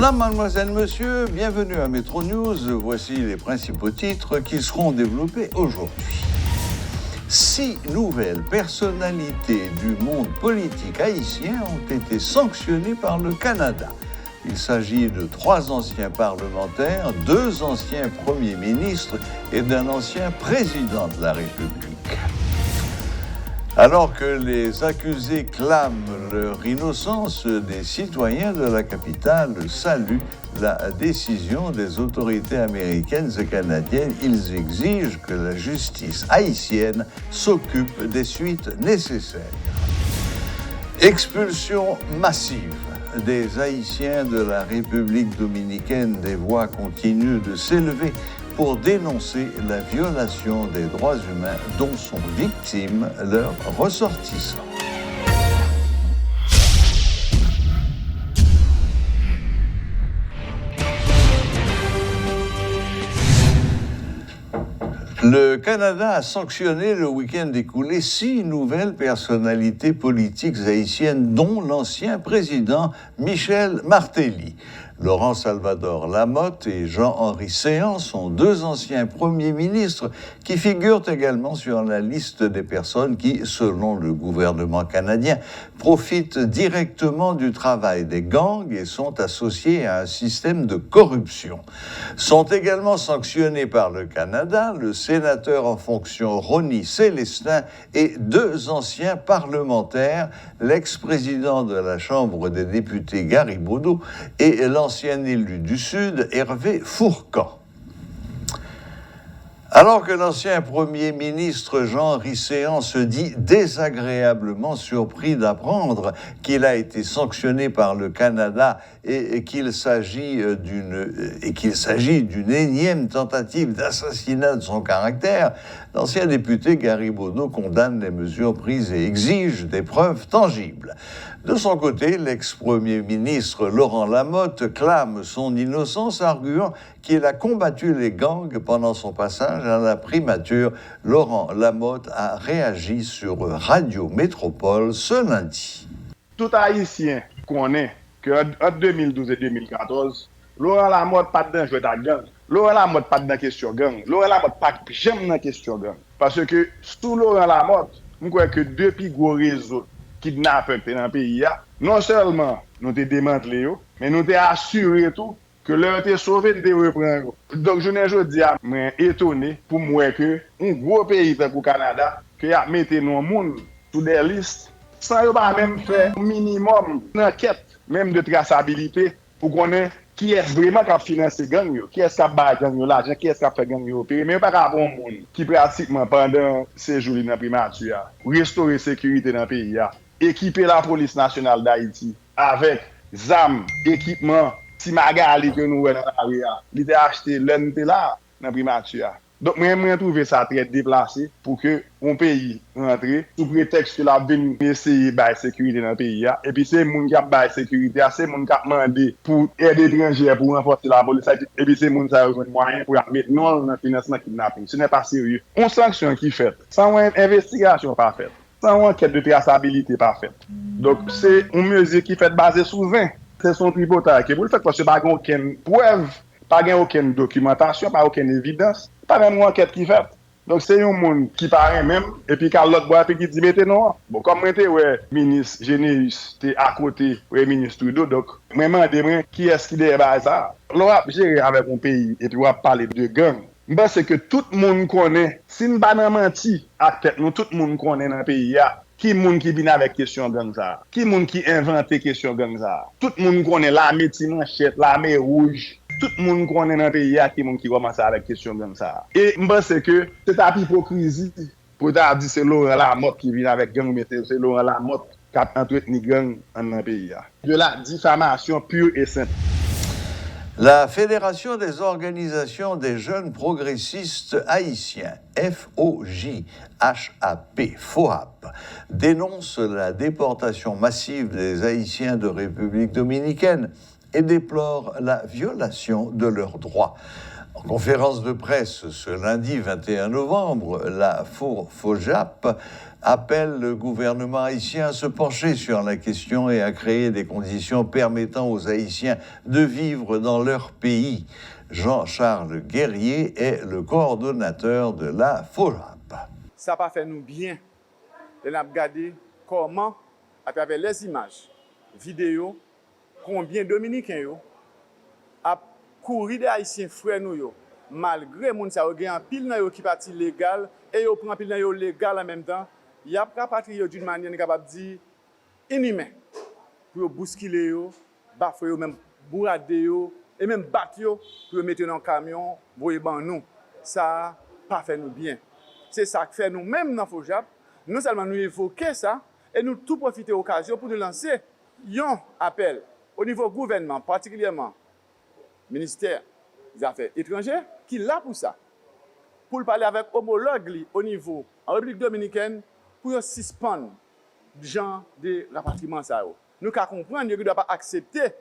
Madame, mademoiselle, monsieur, bienvenue à Métro News. Voici les principaux titres qui seront développés aujourd'hui. 6 nouvelles personnalités du monde politique haïtien ont été sanctionnées par le Canada. Il s'agit de 3 anciens parlementaires, 2 anciens premiers ministres et d'un ancien président de la République. Alors que les accusés clament leur innocence, des citoyens de la capitale saluent la décision des autorités américaines et canadiennes. Ils exigent que la justice haïtienne s'occupe des suites nécessaires. Expulsion massive des Haïtiens de la République dominicaine. Des voix continuent de s'élever pour dénoncer la violation des droits humains dont sont victimes leurs ressortissants. Le Canada a sanctionné le week-end écoulé 6 nouvelles personnalités politiques haïtiennes, dont l'ancien président Michel Martelly. Laurent Salvador Lamotte et Jean-Henri Séan sont 2 anciens premiers ministres qui figurent également sur la liste des personnes qui, selon le gouvernement canadien, profitent directement du travail des gangs et sont associés à un système de corruption. Sont également sanctionnés par le Canada le sénateur en fonction Ronnie Célestin et 2 anciens parlementaires, l'ex-président de la Chambre des députés Gary Boudot et l'ancien élu du Sud Hervé Fourcan. Alors que l'ancien premier ministre Jean-Henri Séan se dit désagréablement surpris d'apprendre qu'il a été sanctionné par le Canada et qu'il s'agit d'une énième tentative d'assassinat de son caractère, l'ancien député Gary Boudot condamne les mesures prises et exige des preuves tangibles. De son côté, l'ex-premier ministre Laurent Lamotte clame son innocence, arguant qu'il a combattu les gangs pendant son passage à la primature. Laurent Lamotte a réagi sur Radio Métropole ce lundi. Tout Haïtien connaît qu'entre 2012 et 2014, Laurent Lamotte pas dans jeu de gang. Laurent Lamotte pas dans question gang. Laurent Lamotte pas jamais dans question gang. Parce que sous Laurent Lamotte, je crois que depuis gros réseaux kidnappés dans le pays, non seulement nous avons démantelé, mais nous avons assuré tout que leur été sauvé de reprendre. Donc je ne dis pas, mais étonné pour moi que un gros pays comme le Canada, qui a mis nos monde sur des listes, sans pas même faire un minimum d'enquête, même de traçabilité, pour connaître qui est vraiment qui a financé gang, qui est-ce qui a battu gang l'argent, qui est-ce qui a fait gang au pays. Mais pas qu'à bon monde qui pratiquement pendant ces jours dans la primature, restaurer la sécurité dans le pays, équiper la police nationale d'Haïti avec armes, équipement, si magali que nous dans la rue, il a acheté l'un là dans la primature. Donc, moi, je trouve ça très déplacé pour que un pays rentre sous prétexte que la venu essayer de sécurité dans le pays. Et puis, c'est les gens qui ont la sécurité, c'est les gens qui ont demandé pour aider les étrangers, pour renforcer la police. Et puis, c'est les gens qui ont besoin de moyens pour mettre non dans le financement kidnapping. Ce n'est pas sérieux. Une sanction qui est faite, sans une investigation pas faite, sans une enquête de traçabilité pas faite. Donc, c'est une mesure qui est faite basée sur 20. C'est son tripotage qui est pour le fait parce que pas aucune preuve, pas aucune documentation, pas aucune évidence, pas même une enquête qui est faite. Donc c'est un monde qui paraît même, et puis quand l'autre boit, puis qui dit mettez non. Bon, comme moi, ouais, ministre Généus, t'es à côté, ouais, ministre Trudeau, donc, moi, je me demande qui est-ce qui débat ça. On va gérer avec un pays, et puis on va parler de gang. C'est que tout le monde connaît, si nous ne menti à tête, nous, tout le monde connaît dans le pays, qui moun qui vient avec question gang ça? Qui moun qui invente question gang ça? Tout le monde connaît l'armée Timanchette, l'armée rouge. Tout le monde connaît dans le pays qui moun qui commence avec question gang ça. Et je pense que c'est ta hypocrisie pour dire que c'est Laurent Lamotte qui vient avec gang, mais c'est Laurent Lamotte qui a entretenu gang dans le pays. De la diffamation pure et simple. La Fédération des organisations des jeunes progressistes haïtiens, FOJHAP, dénonce la déportation massive des Haïtiens de République dominicaine et déplore la violation de leurs droits. En conférence de presse ce lundi 21 novembre, la FOJAP appelle le gouvernement haïtien à se pencher sur la question et à créer des conditions permettant aux Haïtiens de vivre dans leur pays. Jean-Charles Guerrier est le coordonnateur de la FOJAP. Ça n'a pas fait nous bien. On a regardé comment, à travers les images, vidéos, combien de Dominicains a couru des Haïtiens frères nous, malgré moun sa gen en pile nan yo qui parti légal et yo prend pile nan yo légal en même temps, y a rapatrié d'une manière capable dire inhumain pour yo bousculer yo, bafouer yo même bourrader yo et même battre yo pour mettre dans camion, voyer ban nous. Ça pas fait nous bien. C'est ça que fait nous même dans FOJAP, non seulement nous évoquer ça et nous tout profiter de l'occasion pour nous lancer un appel au niveau gouvernement, particulièrement ministère des Affaires étrangères, qui est là pour ça, pour parler avec homologue au niveau en République dominicaine, pour suspendre le genre de rapatriement. Nous comprenons qu'il ne doit pas accepter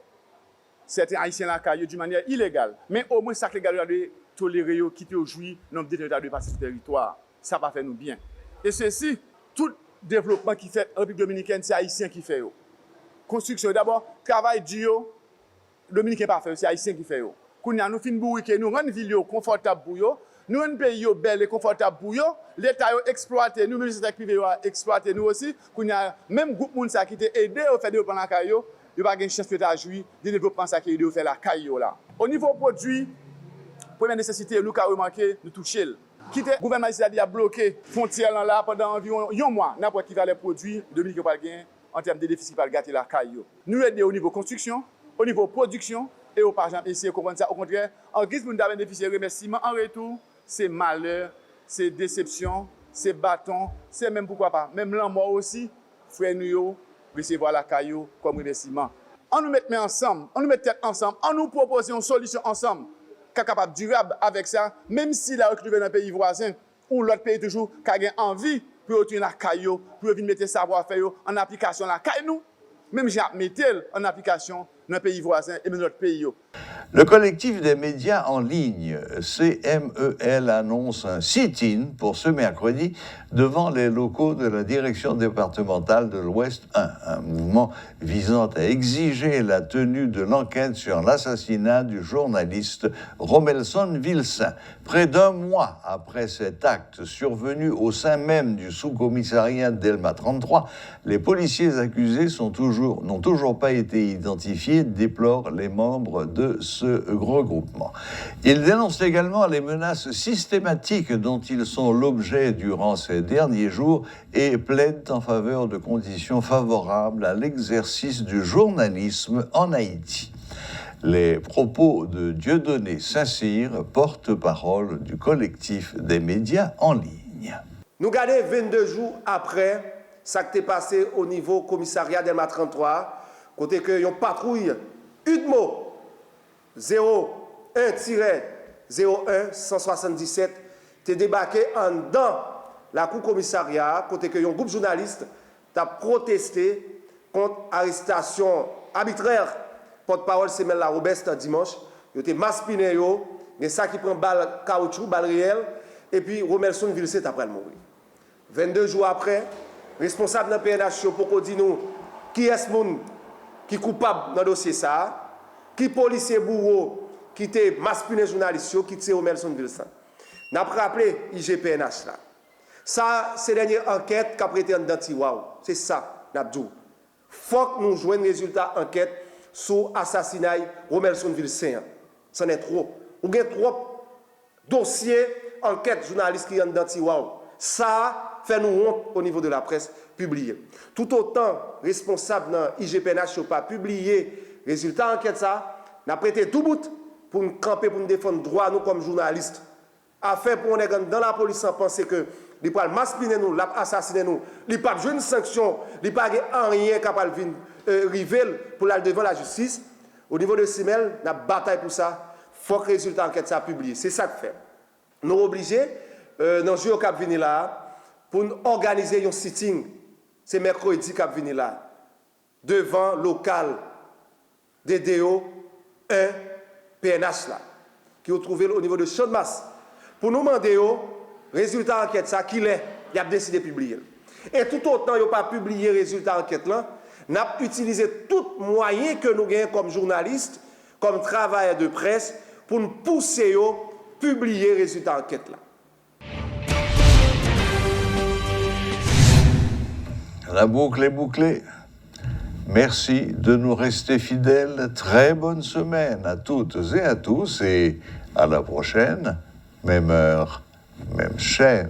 certains Haïtiens d'une manière illégale, mais au moins ça que les gars doivent tolérer, quitter aujourd'hui, nombre de de passer sur le territoire. Ça va faire nous bien. Et ceci, tout développement qui fait en République dominicaine, c'est Haïtien qui fait. Construction, d'abord, travail dur, Dominicain pas fait, c'est Haïtien qui fait. Quand nous finissons bourriquer, nous rendons ville confortable pour eux, nous rendons pays belle et confortable pour eux, l'État a exploité, nous, le secteur privé a exploité nous aussi, quand même groupe de gens qui ont aidé à faire développer la caillou, il n'y a pas de chance de jouir du développement qui a aidé à faire la caillou là. Au niveau produit, première nécessité, nous avons remarqué, nous toucher. Quitter le gouvernement ici a bloqué les frontières là pendant environ un mois, n'importe qui va les produits, Dominique pas gagner en termes de déficit pour gâter la caillou. Nous aidons au niveau construction, au niveau production et au par exemple essayer de comprendre ça. Au contraire, en guise pour nous bénéficier de remerciements en retour, c'est malheur, c'est déception, c'est bâton, c'est même pourquoi pas, même la mort aussi, frère nous recevoir la caillou comme remerciement. On nous met ensemble, on nous met tête ensemble, on nous propose une solution ensemble, capable durable avec ça, même si la recrue dans un pays voisin ou l'autre pays toujours qui a envie pour retourner la caillou, pour venir mettre savoir-faire en application la caillou, même j'ai mettre en application dans un pays voisin et même notre pays. Le collectif des médias en ligne, CMEL, annonce un sit-in pour ce mercredi devant les locaux de la direction départementale de l'Ouest 1, un mouvement visant à exiger la tenue de l'enquête sur l'assassinat du journaliste Romelson Vilsaint. Près d'un mois après cet acte survenu au sein même du sous-commissariat d'Elma 33, les policiers accusés n'ont toujours pas été identifiés, déplorent les membres de ce regroupement. Ils dénoncent également les menaces systématiques dont ils sont l'objet durant ces derniers jours et plaident en faveur de conditions favorables à l'exercice du journalisme en Haïti. Les propos de Dieudonné Saint-Cyr, porte-parole du collectif des médias en ligne. Nous regardons 22 jours après ça qui est passé au niveau commissariat d'Elma 33, côté que une patrouille UDMO 01-01-177 t'est débarqué en dedans la cour commissariat, côté que un groupe journaliste a protesté contre l'arrestation arbitraire porte-parole Semel La Robeste dimanche. Il était maspiné, il y a ça qui prend balle caoutchouc, balle réelle, et puis Romelson Vilsaint après mourir. 22 jours après, responsable de la PNH pour dire nous qui est ce monde qui est coupable dans le dossier ça. Qui policier bourreau qui était maspiné journaliste qui était Romelson Vilsaint. N'a pas rappelé IGPNH là. Ça c'est la dernière enquête qu'a prêté en Dantiwaou. C'est ça n'a dit. Faut que nous jouions résultat enquête sur assassinat Romelson Vilsaint. Ça n'est trop. Ou bien trop dossiers enquête journaliste qui en Dantiwaou. Ça fait nous honte au niveau de la presse publiée. Tout autant responsable dans IGPNH pas publié résultat enquête ça, n'a prêté tout bout pour nous camper, pour nous défendre droit nous comme journalistes. Afin pour nous dans la police sans penser que les pas maspiner nous, assassiner nous, les pas jouer une sanction, les pas rien capable de river pour aller devant la justice. Au niveau de Simel, n'a bataille pour ça. Faut que résultat enquête ça publié. C'est ça que fait. Nous obligés dans le jour qui venir là pour nous organiser un sitting. C'est mercredi qui venir là devant local DDO 1 PNH là, qui ont trouvé au niveau de Champ de Mars. Pour nous demander, résultat enquête, ça, qu'il est, il a décidé de publier. Et tout autant, il n'a pas publié le résultat enquête là, n'a pas utilisé tout moyen que nous gagnons comme journalistes, comme travailleurs de presse, pour nous pousser à publier le résultat enquête là. La boucle est bouclée. Merci de nous rester fidèles. Très bonne semaine à toutes et à tous et à la prochaine. Même heure, même chaîne.